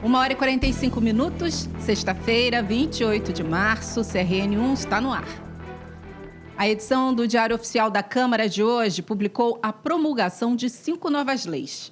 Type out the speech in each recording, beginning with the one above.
1h45, sexta-feira, 28 de março, CRN1 está no ar. A edição do Diário Oficial da Câmara de hoje publicou a promulgação de 5 novas leis.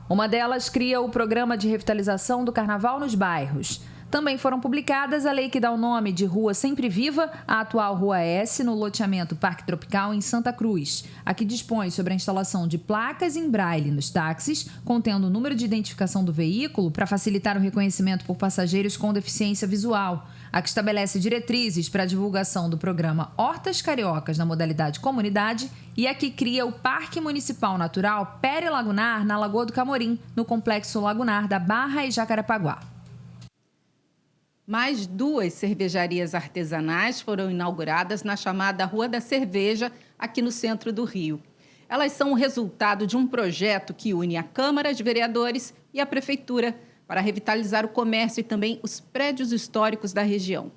Uma delas cria o Programa de Revitalização do Carnaval nos Bairros. Também foram publicadas a lei que dá o nome de Rua Sempre Viva à atual Rua S, no loteamento Parque Tropical, em Santa Cruz. A que dispõe sobre a instalação de placas em braille nos táxis, contendo o número de identificação do veículo para facilitar o reconhecimento por passageiros com deficiência visual. A que estabelece diretrizes para a divulgação do programa Hortas Cariocas na modalidade comunidade e a que cria o Parque Municipal Natural Pere Lagunar, na Lagoa do Camorim, no Complexo Lagunar da Barra e Jacarepaguá. Mais 2 cervejarias artesanais foram inauguradas na chamada Rua da Cerveja, aqui no centro do Rio. Elas são o resultado de um projeto que une a Câmara de Vereadores e a Prefeitura para revitalizar o comércio e também os prédios históricos da região.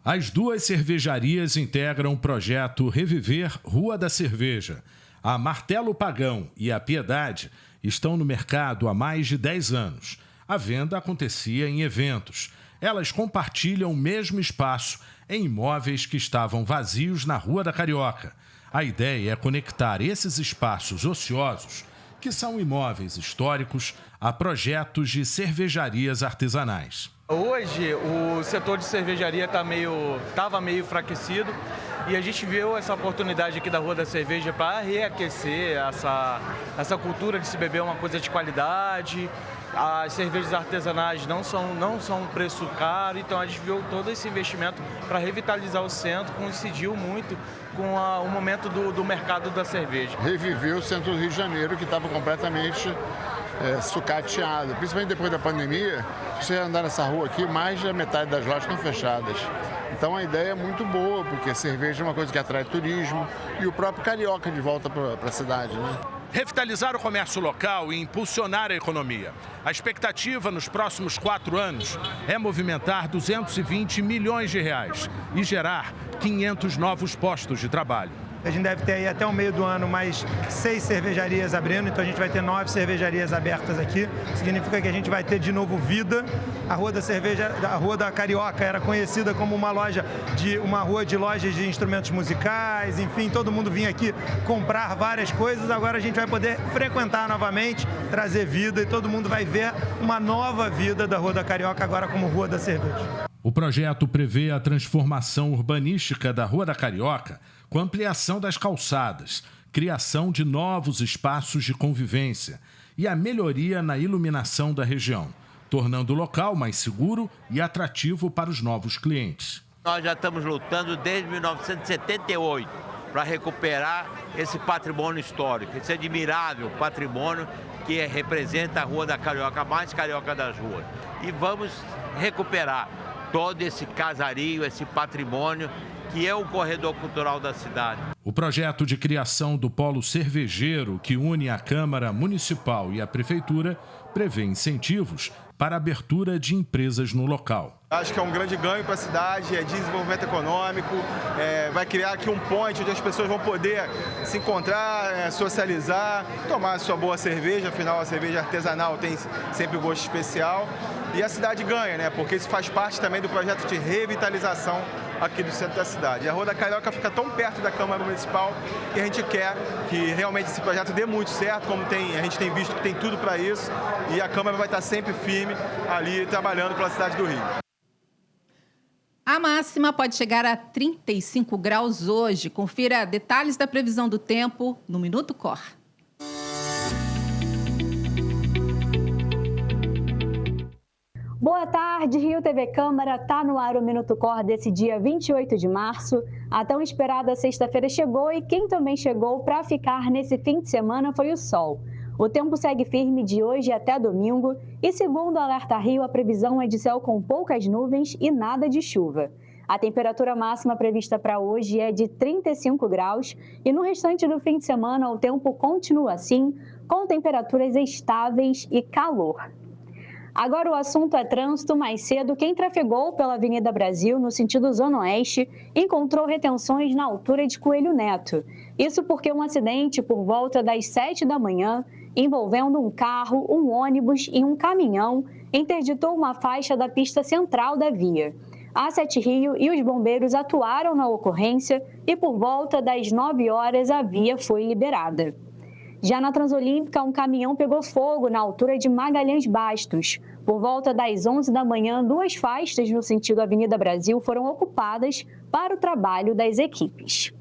As 2 cervejarias integram o projeto Reviver Rua da Cerveja. A Martelo Pagão e a Piedade estão no mercado há mais de 10 anos. A venda acontecia em eventos. Elas compartilham o mesmo espaço em imóveis que estavam vazios na Rua da Carioca. A ideia é conectar esses espaços ociosos, que são imóveis históricos, a projetos de cervejarias artesanais. Hoje, o setor de cervejaria estava meio enfraquecido e a gente viu essa oportunidade aqui da Rua da Cerveja para reaquecer essa cultura de se beber uma coisa de qualidade. As cervejas artesanais não são um preço caro, então a gente viu todo esse investimento para revitalizar o centro, coincidiu muito com o momento do mercado da cerveja. Reviveu o centro do Rio de Janeiro, que estava completamente sucateado, principalmente depois da pandemia. Se você andar nessa rua aqui, mais da metade das lojas estão fechadas. Então a ideia é muito boa, porque a cerveja é uma coisa que atrai turismo e o próprio carioca de volta para a cidade, né? Revitalizar o comércio local e impulsionar a economia. A expectativa nos próximos 4 anos é movimentar 220 milhões de reais e gerar 500 novos postos de trabalho. A gente deve ter aí até o meio do ano mais 6 cervejarias abrindo, então a gente vai ter 9 cervejarias abertas aqui. Significa que a gente vai ter de novo vida. A Rua da Cerveja, a Rua da Carioca era conhecida como uma rua de lojas de instrumentos musicais, enfim, todo mundo vinha aqui comprar várias coisas. Agora a gente vai poder frequentar novamente, trazer vida e todo mundo vai ver uma nova vida da Rua da Carioca agora como Rua da Cerveja. O projeto prevê a transformação urbanística da Rua da Carioca com ampliação das calçadas, criação de novos espaços de convivência e a melhoria na iluminação da região, tornando o local mais seguro e atrativo para os novos clientes. Nós já estamos lutando desde 1978 para recuperar esse patrimônio histórico, esse admirável patrimônio que representa a Rua da Carioca, a mais carioca das ruas. E vamos recuperar todo esse casario, esse patrimônio que é o corredor cultural da cidade. O projeto de criação do polo cervejeiro, que une a Câmara Municipal e a Prefeitura, prevê incentivos para a abertura de empresas no local. Acho que é um grande ganho para a cidade, é desenvolvimento econômico, vai criar aqui um point onde as pessoas vão poder se encontrar, socializar, tomar a sua boa cerveja, afinal a cerveja artesanal tem sempre um gosto especial. E a cidade ganha, né? Porque isso faz parte também do projeto de revitalização aqui do centro da cidade. E a Rua da Carioca fica tão perto da Câmara Municipal que a gente quer que realmente esse projeto dê muito certo, como a gente tem visto que tem tudo para isso, e a Câmara vai estar sempre firme ali trabalhando pela cidade do Rio. A máxima pode chegar a 35 graus hoje. Confira detalhes da previsão do tempo no Minuto Cor. Boa tarde, Rio TV Câmara, tá no ar o Minuto Cor desse dia 28 de março. A tão esperada sexta-feira chegou e quem também chegou para ficar nesse fim de semana foi o sol. O tempo segue firme de hoje até domingo e, segundo o Alerta Rio, a previsão é de céu com poucas nuvens e nada de chuva. A temperatura máxima prevista para hoje é de 35 graus e no restante do fim de semana o tempo continua assim, com temperaturas estáveis e calor. Agora o assunto é trânsito. Mais cedo, quem trafegou pela Avenida Brasil, no sentido Zona Oeste, encontrou retenções na altura de Coelho Neto. Isso porque um acidente por volta das 7 da manhã, envolvendo um carro, um ônibus e um caminhão, interditou uma faixa da pista central da via. A Sete Rio e os bombeiros atuaram na ocorrência e por volta das 9 horas a via foi liberada. Já na Transolímpica, um caminhão pegou fogo na altura de Magalhães Bastos. Por volta das 11 da manhã, 2 faixas no sentido Avenida Brasil foram ocupadas para o trabalho das equipes.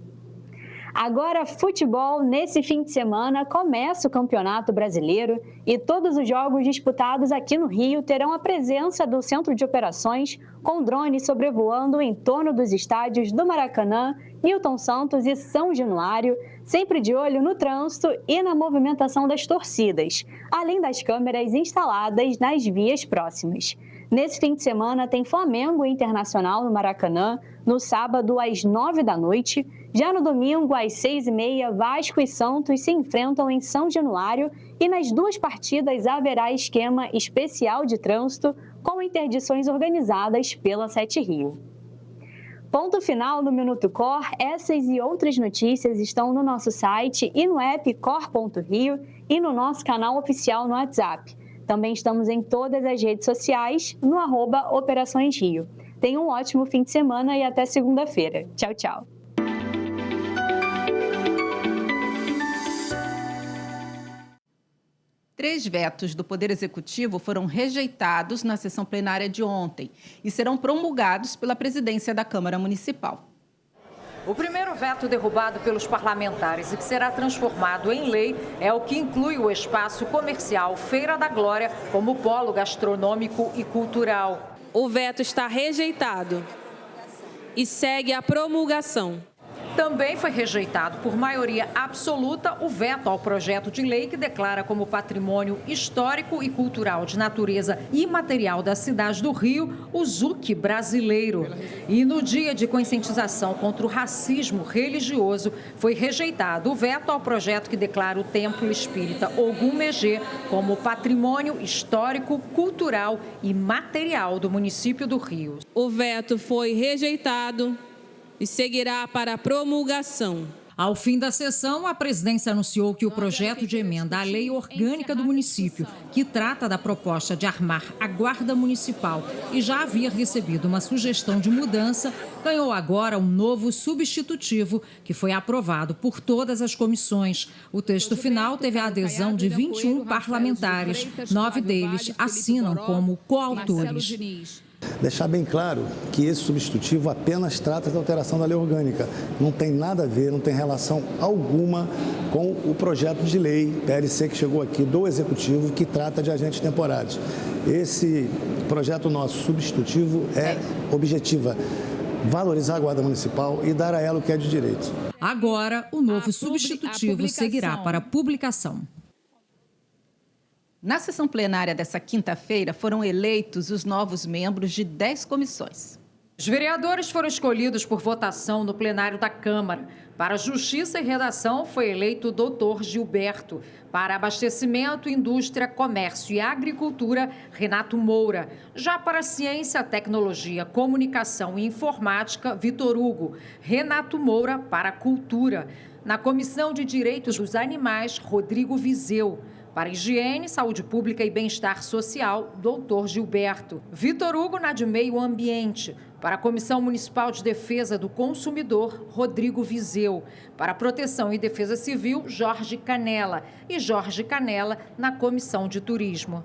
Agora, futebol. Nesse fim de semana começa o Campeonato Brasileiro e todos os jogos disputados aqui no Rio terão a presença do Centro de Operações com drones sobrevoando em torno dos estádios do Maracanã, Newton Santos e São Januário, sempre de olho no trânsito e na movimentação das torcidas, além das câmeras instaladas nas vias próximas. Nesse fim de semana tem Flamengo e Internacional no Maracanã, no sábado às 9 da noite. Já no domingo, às 6h30, Vasco e Santos se enfrentam em São Januário e nas 2 partidas haverá esquema especial de trânsito com interdições organizadas pela Sete Rio. Ponto final no Minuto Cor. Essas e outras notícias estão no nosso site e no app Cor.Rio e no nosso canal oficial no WhatsApp. Também estamos em todas as redes sociais no @Operações Rio. Tenha um ótimo fim de semana e até segunda-feira. Tchau, tchau. Três vetos do Poder Executivo foram rejeitados na sessão plenária de ontem e serão promulgados pela presidência da Câmara Municipal. O primeiro veto derrubado pelos parlamentares e que será transformado em lei é o que inclui o espaço comercial Feira da Glória como polo gastronômico e cultural. O veto está rejeitado e segue a promulgação. Também foi rejeitado por maioria absoluta o veto ao projeto de lei que declara como patrimônio histórico e cultural de natureza imaterial da cidade do Rio o ZUC brasileiro. E no dia de conscientização contra o racismo religioso, foi rejeitado o veto ao projeto que declara o Templo Espírita Ogum Megê como patrimônio histórico, cultural e material do município do Rio. O veto foi rejeitado e seguirá para a promulgação. Ao fim da sessão, a presidência anunciou que o projeto de emenda à lei orgânica do município, que trata da proposta de armar a Guarda Municipal e já havia recebido uma sugestão de mudança, ganhou agora um novo substitutivo que foi aprovado por todas as comissões. O texto final teve a adesão de 21 parlamentares, 9 deles assinam como coautores. Deixar bem claro que esse substitutivo apenas trata da alteração da lei orgânica. Não tem nada a ver, não tem relação alguma com o projeto de lei PLC que chegou aqui do Executivo, que trata de agentes temporários. Esse projeto nosso substitutivo objetiva valorizar a Guarda Municipal e dar a ela o que é de direito. Agora, o novo substitutivo seguirá para publicação. Na sessão plenária dessa quinta-feira, foram eleitos os novos membros de 10 comissões. Os vereadores foram escolhidos por votação no plenário da Câmara. Para Justiça e Redação, foi eleito o doutor Gilberto. Para Abastecimento, Indústria, Comércio e Agricultura, Renato Moura. Já para Ciência, Tecnologia, Comunicação e Informática, Vitor Hugo. Renato Moura para Cultura. Na Comissão de Direitos dos Animais, Rodrigo Vizeu. Para Higiene, Saúde Pública e Bem-Estar Social, doutor Gilberto. Vitor Hugo na de Meio Ambiente. Para a Comissão Municipal de Defesa do Consumidor, Rodrigo Vizeu. Para Proteção e Defesa Civil, Jorge Canela. E Jorge Canela na Comissão de Turismo.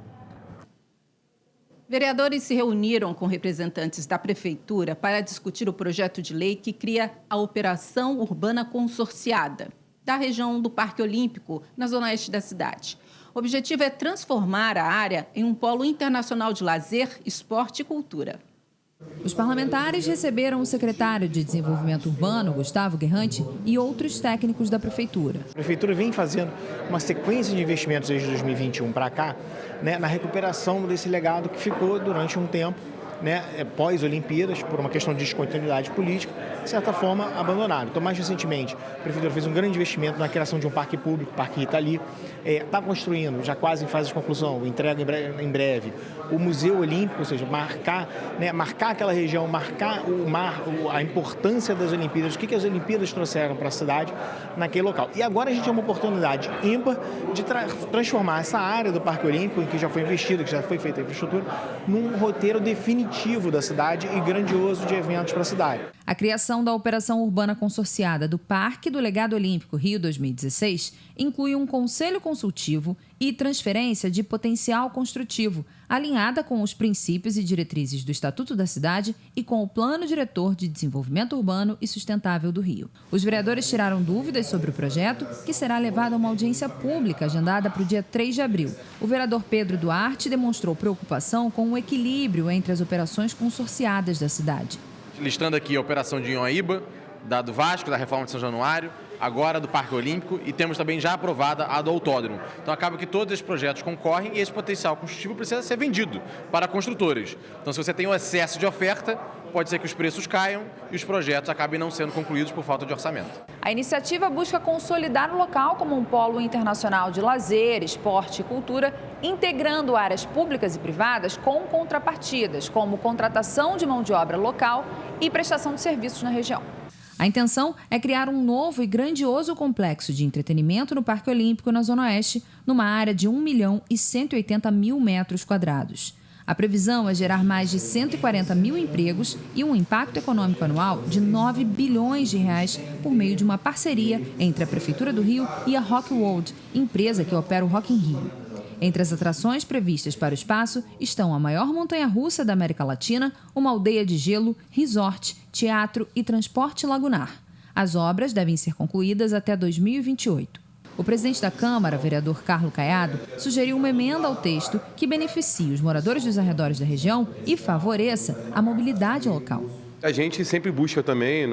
Vereadores se reuniram com representantes da Prefeitura para discutir o projeto de lei que cria a Operação Urbana Consorciada, da região do Parque Olímpico, na zona oeste da cidade. O objetivo é transformar a área em um polo internacional de lazer, esporte e cultura. Os parlamentares receberam o secretário de Desenvolvimento Urbano, Gustavo Guerrante, e outros técnicos da Prefeitura. A Prefeitura vem fazendo uma sequência de investimentos desde 2021 para cá, na recuperação desse legado que ficou durante um tempo né, pós-Olimpíadas, por uma questão de descontinuidade política, de certa forma abandonaram. Então, mais recentemente, a Prefeitura fez um grande investimento na criação de um parque público, o Parque Itali, está construindo, já quase em fase de conclusão, entrega em breve, o Museu Olímpico, ou seja, marcar aquela região, marcar a importância das Olimpíadas, o que as Olimpíadas trouxeram para a cidade naquele local. E agora a gente tem uma oportunidade ímpar de transformar essa área do Parque Olímpico, em que já foi investido, que já foi feita a infraestrutura, num roteiro definitivo da cidade e grandioso de eventos para a cidade. A criação da Operação Urbana Consorciada do Parque do Legado Olímpico Rio 2016 inclui um conselho consultivo e transferência de potencial construtivo, alinhada com os princípios e diretrizes do Estatuto da Cidade e com o Plano Diretor de Desenvolvimento Urbano e Sustentável do Rio. Os vereadores tiraram dúvidas sobre o projeto, que será levado a uma audiência pública agendada para o dia 3 de abril. O vereador Pedro Duarte demonstrou preocupação com o equilíbrio entre as operações consorciadas da cidade. Listando aqui a operação de Inhoaíba, da do Vasco, da reforma de São Januário, agora do Parque Olímpico, e temos também já aprovada a do Autódromo. Então acaba que todos esses projetos concorrem e esse potencial construtivo precisa ser vendido para construtores. Então, se você tem um excesso de oferta, pode ser que os preços caiam e os projetos acabem não sendo concluídos por falta de orçamento. A iniciativa busca consolidar o local como um polo internacional de lazer, esporte e cultura, integrando áreas públicas e privadas com contrapartidas, como contratação de mão de obra local e prestação de serviços na região. A intenção é criar um novo e grandioso complexo de entretenimento no Parque Olímpico, na Zona Oeste, numa área de 1.180.000 metros quadrados. A previsão é gerar mais de 140 mil empregos e um impacto econômico anual de 9 bilhões de reais por meio de uma parceria entre a Prefeitura do Rio e a Rock World, empresa que opera o Rock in Rio. Entre as atrações previstas para o espaço estão a maior montanha-russa da América Latina, uma aldeia de gelo, resort, teatro e transporte lagunar. As obras devem ser concluídas até 2028. O presidente da Câmara, vereador Carlos Caiado, sugeriu uma emenda ao texto que beneficie os moradores dos arredores da região e favoreça a mobilidade local. A gente sempre busca também,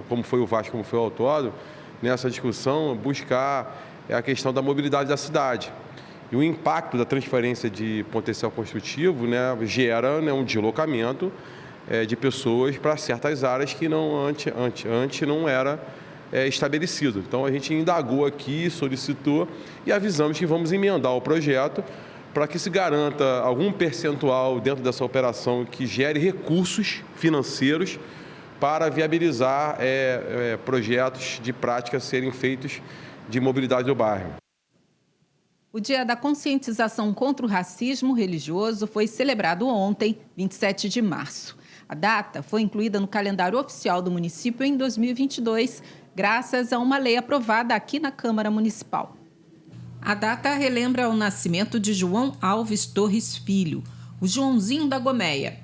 como foi o Vasco, como foi o Autódromo, nessa discussão, buscar a questão da mobilidade da cidade. E o impacto da transferência de potencial construtivo, gera um deslocamento de pessoas para certas áreas que antes não era estabelecido. Então, a gente indagou aqui, solicitou e avisamos que vamos emendar o projeto para que se garanta algum percentual dentro dessa operação que gere recursos financeiros para viabilizar projetos de prática serem feitos de mobilidade do bairro. O Dia da Conscientização contra o Racismo Religioso foi celebrado ontem, 27 de março. A data foi incluída no calendário oficial do município em 2022, graças a uma lei aprovada aqui na Câmara Municipal. A data relembra o nascimento de João Alves Torres Filho, o Joãozinho da Gomeia.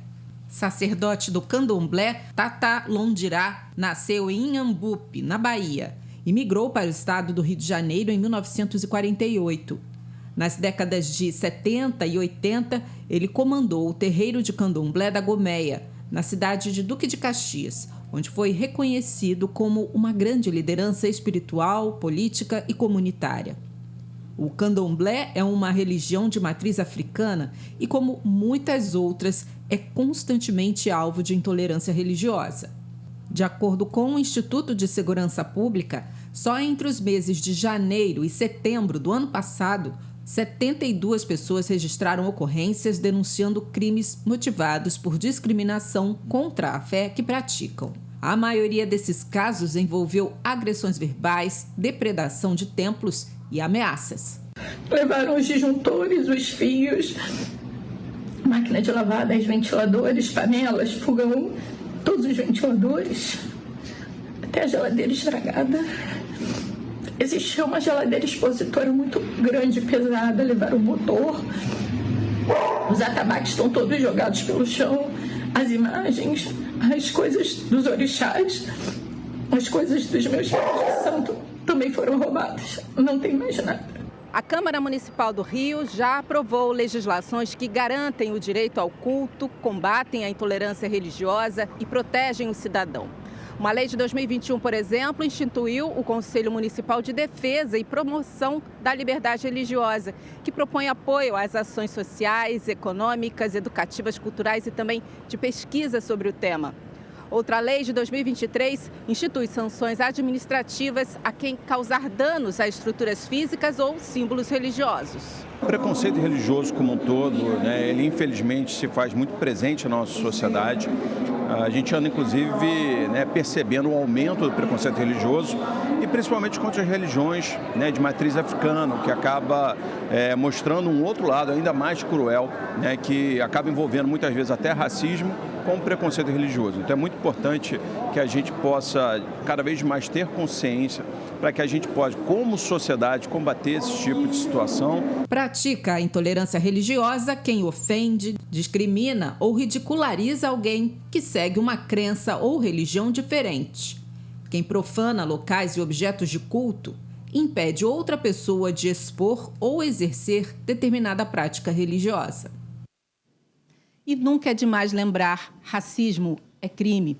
Sacerdote do candomblé, Tata Londirá nasceu em Inhambupe, na Bahia, e migrou para o estado do Rio de Janeiro em 1948. Nas décadas de 70 e 80, ele comandou o terreiro de candomblé da Gomeia, na cidade de Duque de Caxias, onde foi reconhecido como uma grande liderança espiritual, política e comunitária. O candomblé é uma religião de matriz africana e, como muitas outras, é constantemente alvo de intolerância religiosa. De acordo com o Instituto de Segurança Pública, só entre os meses de janeiro e setembro do ano passado, 72 pessoas registraram ocorrências denunciando crimes motivados por discriminação contra a fé que praticam. A maioria desses casos envolveu agressões verbais, depredação de templos e ameaças. Levaram os disjuntores, os fios, máquina de lavar, 10 ventiladores, panelas, fogão, todos os ventiladores, até a geladeira estragada. Existia uma geladeira expositora muito grande e pesada, levaram o motor. Os atabaques estão todos jogados pelo chão. As imagens, as coisas dos orixás, as coisas dos meus filhos de santo também foram roubadas. Não tem mais nada. A Câmara Municipal do Rio já aprovou legislações que garantem o direito ao culto, combatem a intolerância religiosa e protegem o cidadão. Uma lei de 2021, por exemplo, instituiu o Conselho Municipal de Defesa e Promoção da Liberdade Religiosa, que propõe apoio às ações sociais, econômicas, educativas, culturais e também de pesquisa sobre o tema. Outra lei de 2023 institui sanções administrativas a quem causar danos a estruturas físicas ou símbolos religiosos. O preconceito religioso como um todo, ele infelizmente se faz muito presente na nossa sociedade. A gente anda inclusive percebendo o aumento do preconceito religioso e principalmente contra as religiões de matriz africana, que acaba mostrando um outro lado ainda mais cruel, que acaba envolvendo muitas vezes até racismo com preconceito religioso. Então é muito importante que a gente possa cada vez mais ter consciência para que a gente possa, como sociedade, combater esse tipo de situação. Pratica a intolerância religiosa quem ofende, discrimina ou ridiculariza alguém que segue uma crença ou religião diferente. Quem profana locais e objetos de culto impede outra pessoa de expor ou exercer determinada prática religiosa. E nunca é demais lembrar, racismo é crime.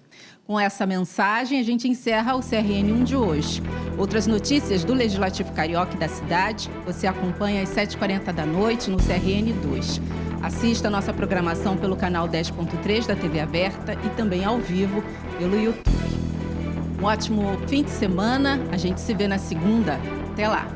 Com essa mensagem, a gente encerra o CRN1 de hoje. Outras notícias do Legislativo Carioca e da cidade, você acompanha às 7h40 da noite no CRN2. Assista a nossa programação pelo canal 10.3 da TV Aberta e também ao vivo pelo YouTube. Um ótimo fim de semana, a gente se vê na segunda. Até lá!